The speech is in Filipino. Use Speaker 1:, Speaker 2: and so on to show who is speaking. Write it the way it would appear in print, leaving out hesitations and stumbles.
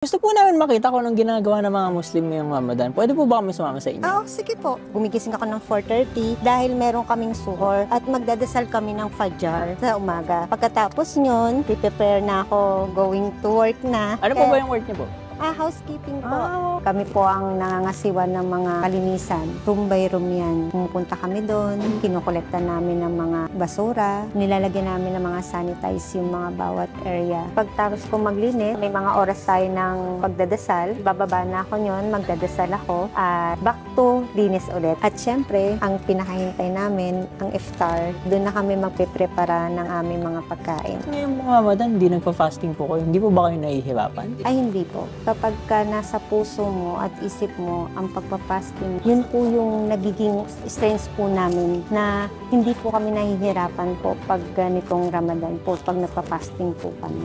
Speaker 1: Gusto po namin makita kung anong ginagawa ng mga Muslim ngayong Ramadan. Pwede po ba kami sumama sa inyo?
Speaker 2: Sige po. Gumigising ako ng 4:30 dahil meron kaming suhor at magdadasal kami ng Fajr sa umaga. Pagkatapos nyon, prepare na ako going to work na.
Speaker 1: Ano po ba yung work niyo po?
Speaker 2: Housekeeping po. Kami po ang nangangasiwa ng mga kalinisan. Room by room yan. Pumupunta kami doon, kinukolekta namin ng mga basura, nilalagyan namin ng mga sanitize yung mga bawat area. Pagtapos ko maglinis, may mga oras tayo ng pagdadasal. Bababa na ako nyon, magdadasal ako, at back to linis ulit. At syempre, ang pinakahintay namin, ang iftar, doon na kami magpiprepara ng aming mga pagkain.
Speaker 1: Ngayong Ramadan, hindi nagpa-fasting po kayo. Hindi po ba kayo nahihirapan?
Speaker 2: Ay, hindi po. Kapag ka nasa puso mo at isip mo ang pagpapasting, yun po yung nagiging strength po namin na hindi po kami nahihirapan po pag ganitong Ramadan po, pag nagpapasting po kami.